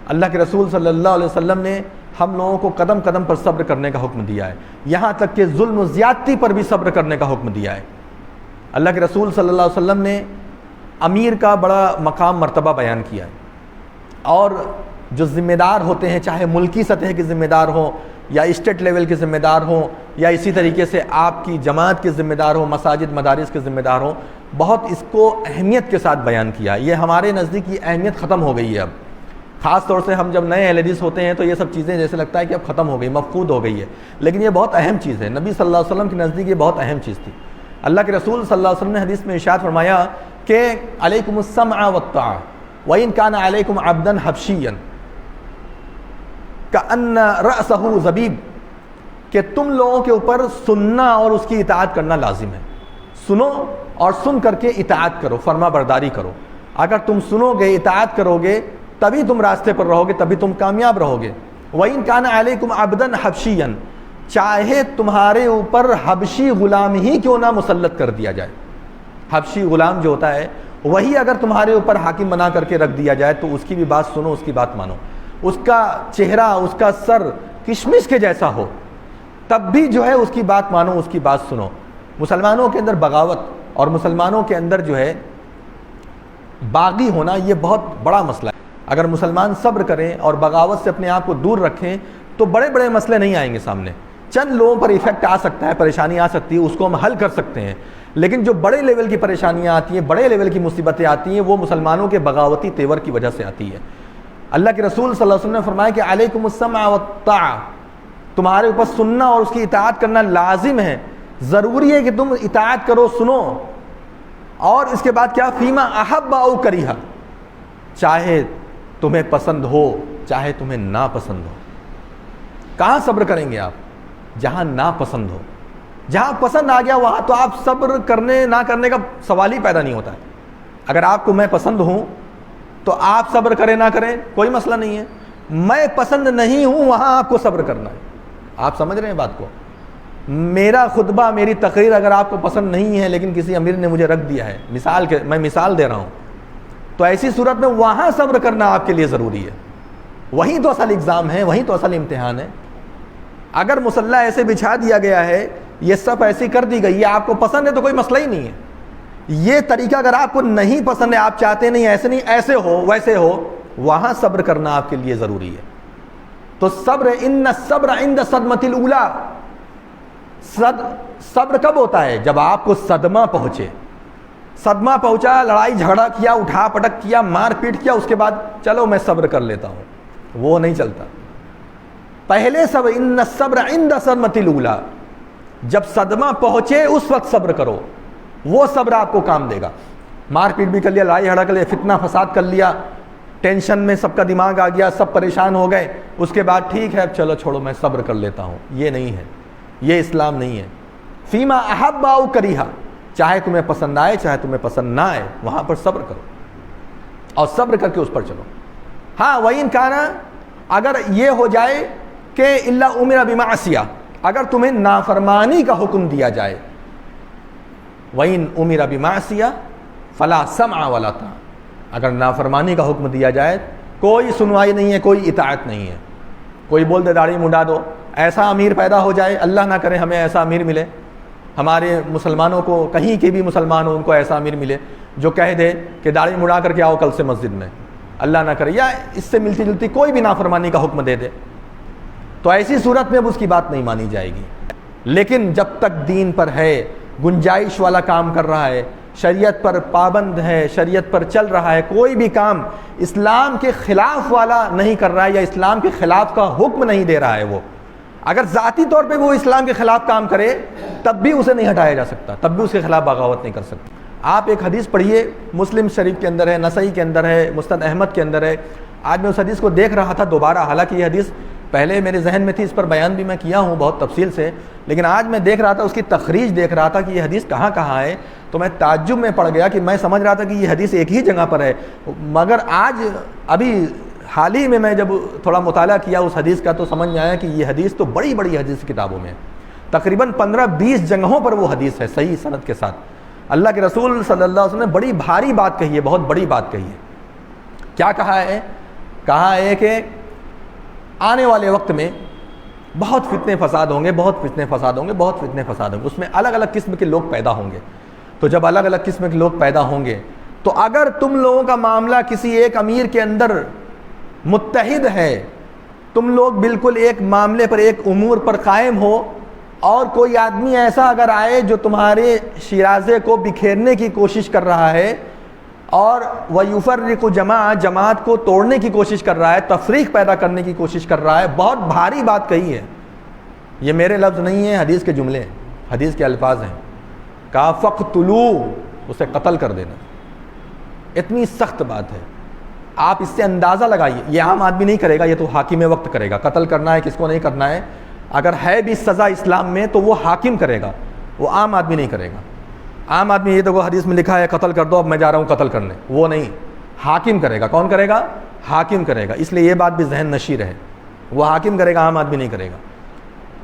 اللہ کے رسول صلی اللہ علیہ وسلم نے ہم لوگوں کو قدم قدم پر صبر کرنے کا حکم دیا ہے، یہاں تک کہ ظلم و زیادتی پر بھی صبر کرنے کا حکم دیا ہے۔ اللہ کے رسول صلی اللہ علیہ وسلم نے امیر کا بڑا مقام مرتبہ بیان کیا ہے، اور جو ذمہ دار ہوتے ہیں، چاہے ملکی سطح کے ذمہ دار ہوں یا اسٹیٹ لیول کے ذمہ دار ہوں یا اسی طریقے سے آپ کی جماعت کے ذمہ دار ہوں، مساجد مدارس کے ذمہ دار ہوں، بہت اس کو اہمیت کے ساتھ بیان کیا ہے۔ یہ ہمارے نزدیک یہ اہمیت ختم ہو گئی ہے اب، خاص طور سے ہم جب نئے اہل حدیث ہوتے ہیں تو یہ سب چیزیں جیسے لگتا ہے کہ اب ختم ہو گئی، مفقود ہو گئی ہے، لیکن یہ بہت اہم چیز ہے۔ نبی صلی اللہ علیہ وسلم کے نزدیک یہ بہت اہم چیز تھی۔ اللہ کے رسول صلی اللہ علیہ وسلم نے حدیث میں ارشاد فرمایا کہ علیکم السمع والطاعہ وَإِن كَانَ عَلَيْكُمْ عَبْدًا حَبْشِيًّا كَأَنَّ رَأْسَهُ زَبِيب، کہ تم لوگوں کے اوپر سننا اور اس کی اطاعت کرنا لازم ہے۔ سنو اور سن کر کے اطاعت کرو، فرما برداری کرو۔ اگر تم سنو گے، اطاعت کرو گے، تبھی تم راستے پر رہو گے، تبھی تم کامیاب رہو گے۔ وَإِن كَانَ عَلَيْكُمْ عَبْدًا حَبْشِيًّا، چاہے تمہارے اوپر حبشی غلام ہی کیوں نہ مسلط کر دیا جائے، حبشی غلام جو ہوتا ہے وہی اگر تمہارے اوپر حاکم بنا کر کے رکھ دیا جائے تو اس کی بھی بات سنو، اس کی بات مانو، اس کا چہرہ، اس کا سر کشمش کے جیسا ہو تب بھی جو ہے اس کی بات مانو، اس کی بات سنو۔ مسلمانوں کے اندر بغاوت اور مسلمانوں کے اندر جو ہے باغی ہونا یہ بہت بڑا مسئلہ ہے۔ اگر مسلمان صبر کریں اور بغاوت سے اپنے آپ کو دور رکھیں تو بڑے بڑے مسئلے نہیں آئیں گے سامنے۔ چند لوگوں پر ایفیکٹ آ سکتا ہے، پریشانی آ سکتی ہے، اس کو ہم حل کر سکتے ہیں، لیکن جو بڑے لیول کی پریشانیاں آتی ہیں، بڑے لیول کی مصیبتیں آتی ہیں، وہ مسلمانوں کے بغاوتی تیور کی وجہ سے آتی ہے۔ اللہ کے رسول صلی اللہ علیہ وسلم نے فرمایا کہ علیکم السمع والطاعہ، تمہارے اوپر سننا اور اس کی اطاعت کرنا لازم ہے، ضروری ہے کہ تم اطاعت کرو، سنو، اور اس کے بعد کیا، فیما احب او کریہا، چاہے تمہیں پسند ہو چاہے تمہیں ناپسند ہو۔ کہاں صبر کریں گے آپ؟ جہاں ناپسند ہو۔ جہاں پسند آ گیا وہاں تو آپ صبر کرنے نہ کرنے کا سوال ہی پیدا نہیں ہوتا ہے۔ اگر آپ کو میں پسند ہوں تو آپ صبر کریں نہ کریں کوئی مسئلہ نہیں ہے، میں پسند نہیں ہوں وہاں آپ کو صبر کرنا ہے۔ آپ سمجھ رہے ہیں بات کو؟ میرا خطبہ، میری تقریر اگر آپ کو پسند نہیں ہے لیکن کسی امیر نے مجھے رکھ دیا ہے، میں مثال دے رہا ہوں، تو ایسی صورت میں وہاں صبر کرنا آپ کے لیے ضروری ہے۔ وہیں تو اصل اگزام ہے، وہیں تو اصل امتحان ہے۔ اگر مسلح ایسے بچھا دیا گیا ہے، یہ سب ایسی کر دی گئی ہے، آپ کو پسند ہے تو کوئی مسئلہ ہی نہیں ہے۔ یہ طریقہ اگر آپ کو نہیں پسند ہے، آپ چاہتے نہیں ایسے نہیں، ایسے ہو ویسے ہو، وہاں صبر کرنا آپ کے لیے ضروری ہے۔ تو صبر، ان الصبر عند الصدمۃ الاولی، صبر کب ہوتا ہے؟ جب آپ کو صدمہ پہنچے، صدمہ پہنچا، لڑائی جھگڑا کیا، اٹھا پٹک کیا، مار پیٹ کیا، اس کے بعد چلو میں صبر کر لیتا ہوں، وہ نہیں چلتا۔ پہلے صبر، ان الصبر عند الصدمۃ الاولی، جب صدمہ پہنچے اس وقت صبر کرو، وہ صبر آپ کو کام دے گا۔ مار پیٹ بھی کر لیا، لڑائی جھگڑا کر لیا، فتنہ فساد کر لیا، ٹینشن میں سب کا دماغ آ گیا، سب پریشان ہو گئے، اس کے بعد ٹھیک ہے اب چلو چھوڑو میں صبر کر لیتا ہوں، یہ نہیں ہے، یہ اسلام نہیں ہے۔ فیما احب او کریہا، چاہے تمہیں پسند آئے چاہے تمہیں پسند نہ آئے، وہاں پر صبر کرو اور صبر کر کے اس پر چلو۔ ہاں وَإِن كَانَ، اگر یہ ہو جائے کہ الا امر بمعصیہ، اگر تمہیں نافرمانی کا حکم دیا جائے، وَإِن أُمِرَ بِمَعْصِيَةٍ فَلَا سَمْعَ وَلَا طَاعَةَ، اگر نافرمانی کا حکم دیا جائے کوئی سنوائی نہیں ہے، کوئی اطاعت نہیں ہے۔ کوئی بول دے داڑھی مڈا دو، ایسا امیر پیدا ہو جائے، اللہ نہ کرے ہمیں ایسا امیر ملے، ہمارے مسلمانوں کو کہیں کے بھی مسلمان ہو ان کو ایسا امیر ملے جو کہہ دے کہ داڑھی مڈا کر کے آؤ کل سے مسجد میں، اللہ نہ کرے، یا اس سے ملتی جلتی کوئی بھی نافرمانی کا حکم دے دے، تو ایسی صورت میں اب اس کی بات نہیں مانی جائے گی۔ لیکن جب تک دین پر ہے، گنجائش والا کام کر رہا ہے، شریعت پر پابند ہے، شریعت پر چل رہا ہے، کوئی بھی کام اسلام کے خلاف والا نہیں کر رہا ہے یا اسلام کے خلاف کا حکم نہیں دے رہا ہے، وہ اگر ذاتی طور پہ وہ اسلام کے خلاف کام کرے تب بھی اسے نہیں ہٹایا جا سکتا، تب بھی اس کے خلاف بغاوت نہیں کر سکتا۔ آپ ایک حدیث پڑھیے، مسلم شریف کے اندر ہے، نسائی کے اندر ہے، مسند احمد کے اندر ہے۔ آج میں اس حدیث کو دیکھ رہا تھا دوبارہ، حالانکہ یہ حدیث پہلے میرے ذہن میں تھی، اس پر بیان بھی میں کیا ہوں بہت تفصیل سے، لیکن آج میں دیکھ رہا تھا، اس کی تخریج دیکھ رہا تھا کہ یہ حدیث کہاں کہاں ہے، تو میں تعجب میں پڑ گیا کہ میں سمجھ رہا تھا کہ یہ حدیث ایک ہی جگہ پر ہے، مگر آج ابھی حال ہی میں جب تھوڑا مطالعہ کیا اس حدیث کا تو سمجھ میں آیا کہ یہ حدیث تو بڑی بڑی حدیث کتابوں میں ہے، تقریباً 15-20 جگہوں پر وہ حدیث ہے صحیح سند کے ساتھ۔ اللہ کے رسول صلی اللہ علیہ وسلم نے بڑی بھاری بات کہی ہے، بہت بڑی بات کہی ہے۔ کیا کہا ہے کہا ہے کہ آنے والے وقت میں بہت فتنے فساد ہوں گے، بہت فتنے فساد ہوں گے، بہت فتنے فساد ہوں گے، اس میں الگ الگ قسم کے لوگ پیدا ہوں گے۔ تو جب الگ الگ قسم کے لوگ پیدا ہوں گے تو اگر تم لوگوں کا معاملہ کسی ایک امیر کے اندر متحد ہے، تم لوگ بالکل ایک معاملے پر، ایک امور پر قائم ہو، اور کوئی آدمی ایسا اگر آئے جو تمہارے شیرازے کو بکھیرنے کی کوشش کر رہا ہے اور وَيُفَرِّقُ جماعت کو توڑنے کی کوشش کر رہا ہے، تفریق پیدا کرنے کی کوشش کر رہا ہے، بہت بھاری بات کہی ہے، یہ میرے لفظ نہیں ہیں، حدیث کے جملے ہیں، حدیث کے الفاظ ہیں، کہا فَقْتُلُوهُ، اسے قتل کر دینا۔ اتنی سخت بات ہے، آپ اس سے اندازہ لگائیے، یہ عام آدمی نہیں کرے گا، یہ تو حاکم وقت کرے گا۔ قتل کرنا ہے، کس کو نہیں کرنا ہے، اگر ہے بھی سزا اسلام میں تو وہ حاکم کرے گا، وہ عام آدمی نہیں کرے گا۔ عام آدمی یہ تو حدیث میں لکھا ہے قتل کر دو، اب میں جا رہا ہوں قتل کرنے، وہ نہیں، حاکم کرے گا۔ کون کرے گا؟ حاکم کرے گا۔ اس لیے یہ بات بھی ذہن نشی رہے، وہ حاکم کرے گا، عام آدمی نہیں کرے گا۔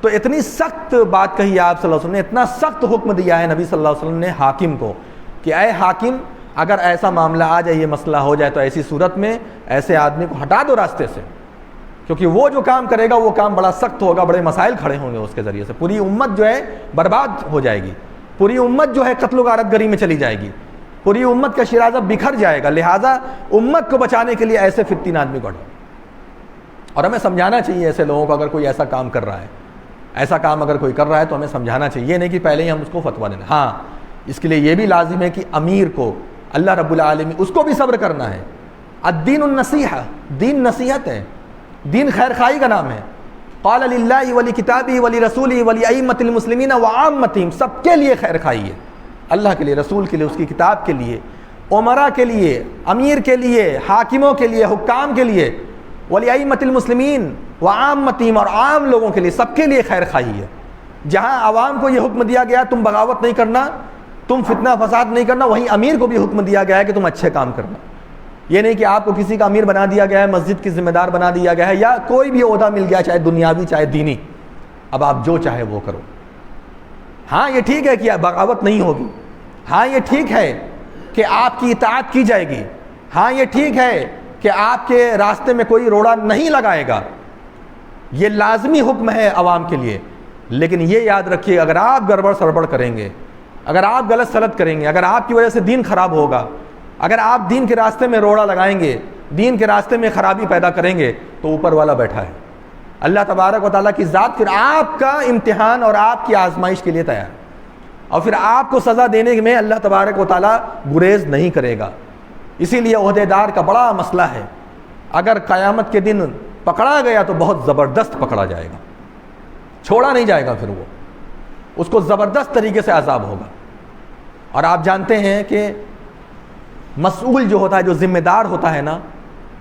تو اتنی سخت بات کہی ہے آپ صلی اللہ علیہ وسلم نے، اتنا سخت حکم دیا ہے نبی صلی اللہ علیہ وسلم نے حاکم کو کہ اے حاکم، اگر ایسا معاملہ آ جائے، یہ مسئلہ ہو جائے، تو ایسی صورت میں ایسے آدمی کو ہٹا دو راستے سے، کیونکہ وہ جو کام کرے گا وہ کام بڑا سخت ہوگا، بڑے مسائل کھڑے ہوں گے اس کے ذریعے سے، پوری امت جو ہے برباد ہو جائے گی، پوری امت جو ہے قتل و غارت گری میں چلی جائے گی، پوری امت کا شیرازہ بکھر جائے گا۔ لہٰذا امت کو بچانے کے لیے ایسے فتین آدمی کو ہٹاؤ۔ اور ہمیں سمجھانا چاہیے ایسے لوگوں کو، اگر کوئی ایسا کام کر رہا ہے، ایسا کام اگر کوئی کر رہا ہے تو ہمیں سمجھانا چاہیے، یہ نہیں کہ پہلے ہی ہم اس کو فتویٰ دینا۔ ہاں، اس کے لیے یہ بھی لازم ہے کہ امیر کو اللہ رب العالمین اس کو بھی صبر کرنا ہے۔ الدین النصیحہ، دین نصیحت ہے، دین خیر خواہی کا نام ہے۔ قال للہ ولکتابہ ولرسولہ ولائمۃ المسلمین وعامتہم، سب کے لیے خیر خواہی ہے، اللہ کے لیے، رسول کے لیے، اس کی کتاب کے لیے، امراء کے لیے، امیر کے لیے، حاکموں کے لیے، حکام کے لیے، ولائمۃ المسلمین وعامتہم، اور عام لوگوں کے لیے، سب کے لیے خیر خواہی ہے۔ جہاں عوام کو یہ حکم دیا گیا تم بغاوت نہیں کرنا، تم فتنہ فساد نہیں کرنا، وہیں امیر کو بھی حکم دیا گیا ہے کہ تم اچھے کام کرنا۔ یہ نہیں کہ آپ کو کسی کا امیر بنا دیا گیا ہے، مسجد کی ذمہ دار بنا دیا گیا ہے، یا کوئی بھی عہدہ مل گیا، چاہے دنیاوی چاہے دینی، اب آپ جو چاہے وہ کرو۔ ہاں یہ ٹھیک ہے کہ بغاوت نہیں ہوگی، ہاں یہ ٹھیک ہے کہ آپ کی اطاعت کی جائے گی، ہاں یہ ٹھیک ہے کہ آپ کے راستے میں کوئی روڑا نہیں لگائے گا، یہ لازمی حکم ہے عوام کے لیے۔ لیکن یہ یاد رکھیے، اگر آپ گڑبڑ سڑبڑ کریں گے، اگر آپ غلط سلط کریں گے، اگر آپ کی وجہ سے دین خراب ہوگا، اگر آپ دین کے راستے میں روڑا لگائیں گے، دین کے راستے میں خرابی پیدا کریں گے، تو اوپر والا بیٹھا ہے، اللہ تبارک و تعالیٰ کی ذات پھر آپ کا امتحان اور آپ کی آزمائش کے لیے تیار ہے، اور پھر آپ کو سزا دینے میں اللہ تبارک و تعالیٰ گریز نہیں کرے گا۔ اسی لیے عہدے دار کا بڑا مسئلہ ہے، اگر قیامت کے دن پکڑا گیا تو بہت زبردست پکڑا جائے گا، چھوڑا نہیں جائے گا، پھر وہ اس کو زبردست طریقے سے عذاب ہوگا۔ اور آپ جانتے ہیں کہ مسئول جو ہوتا ہے، جو ذمہ دار ہوتا ہے نا،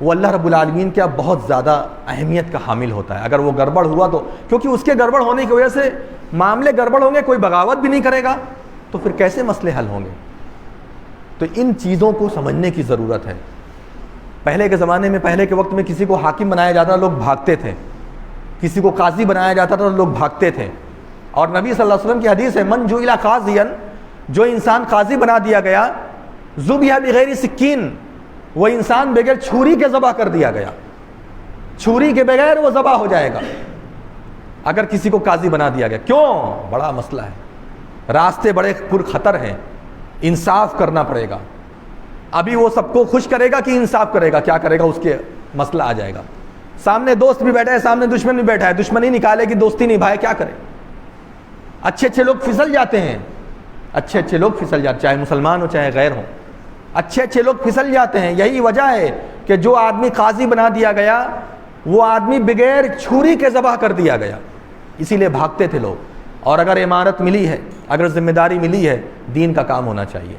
وہ اللہ رب العالمین کا بہت زیادہ اہمیت کا حامل ہوتا ہے۔ اگر وہ گڑبڑ ہوا تو، کیونکہ اس کے گڑبڑ ہونے کی وجہ سے معاملے گڑبڑ ہوں گے، کوئی بغاوت بھی نہیں کرے گا، تو پھر کیسے مسئلے حل ہوں گے؟ تو ان چیزوں کو سمجھنے کی ضرورت ہے۔ پہلے کے زمانے میں، پہلے کے وقت میں کسی کو حاکم بنایا جاتا، لوگ بھاگتے تھے، کسی کو قاضی بنایا جاتا تھا تو لوگ بھاگتے تھے، اور نبی صلی اللہ علیہ وسلم کی حدیث ہے، من جعل قاضیا، جو انسان قاضی بنا دیا گیا، ذبح بغیر سکین، وہ انسان بغیر چھری کے ذبح کر دیا گیا، چھری کے بغیر وہ ذبح ہو جائے گا اگر کسی کو قاضی بنا دیا گیا۔ کیوں؟ بڑا مسئلہ ہے، راستے بڑے پر خطر ہیں، انصاف کرنا پڑے گا۔ ابھی وہ سب کو خوش کرے گا کہ انصاف کرے گا؟ کیا کرے گا؟ اس کے مسئلہ آ جائے گا، سامنے دوست بھی بیٹھا ہے، سامنے دشمن بھی بیٹھا ہے، دشمنی نکالے گی، دوستی نبھائے، کیا کرے؟ اچھے اچھے لوگ پھسل جاتے ہیں، اچھے اچھے لوگ پھسل جاتے ہیں، چاہے مسلمان ہو چاہے غیر ہو، اچھے اچھے لوگ پھسل جاتے ہیں۔ یہی وجہ ہے کہ جو آدمی قاضی بنا دیا گیا، وہ آدمی بغیر چھری کے ذبح کر دیا گیا، اسی لیے بھاگتے تھے لوگ۔ اور اگر امارت ملی ہے، اگر ذمہ داری ملی ہے، دین کا کام ہونا چاہیے،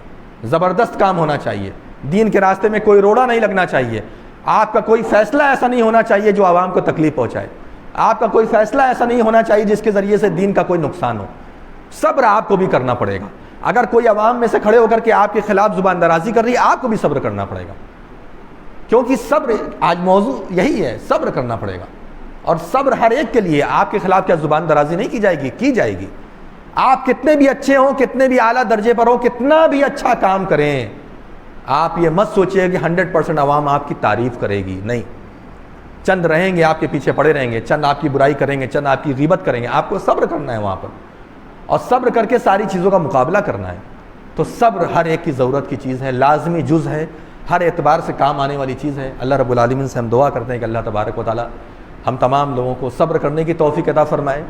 زبردست کام ہونا چاہیے، دین کے راستے میں کوئی روڑا نہیں لگنا چاہیے، آپ کا کوئی فیصلہ ایسا نہیں ہونا چاہیے جو عوام کو تکلیف پہنچائے، آپ کا کوئی فیصلہ ایسا نہیں ہونا چاہیے جس کے ذریعے سے دین کا کوئی نقصان ہو۔ صبر آپ کو بھی کرنا پڑے گا، اگر کوئی عوام میں سے کھڑے ہو کر کے آپ کے خلاف زبان درازی کر رہی ہے، آپ کو بھی صبر کرنا پڑے گا، کیونکہ صبر، آج موضوع یہی ہے، صبر کرنا پڑے گا۔ اور صبر ہر ایک کے لیے، آپ کے خلاف کیا زبان درازی نہیں کی جائے گی؟ کی جائے گی۔ آپ کتنے بھی اچھے ہوں، کتنے بھی اعلیٰ درجے پر ہوں، کتنا بھی اچھا کام کریں، آپ یہ مت سوچئے کہ 100% عوام آپ کی تعریف کرے گی، نہیں، چند رہیں گے آپ کے پیچھے پڑے رہیں گے، چند آپ کی برائی کریں گے، چند آپ کی غیبت کریں گے، آپ کو صبر کرنا ہے وہاں پر، اور صبر کر کے ساری چیزوں کا مقابلہ کرنا ہے۔ تو صبر ہر ایک کی ضرورت کی چیز ہے، لازمی جز ہے، ہر اعتبار سے کام آنے والی چیز ہے۔ اللہ رب العالمین سے ہم دعا کرتے ہیں کہ اللہ تبارک و تعالی ہم تمام لوگوں کو صبر کرنے کی توفیق عطا فرمائے۔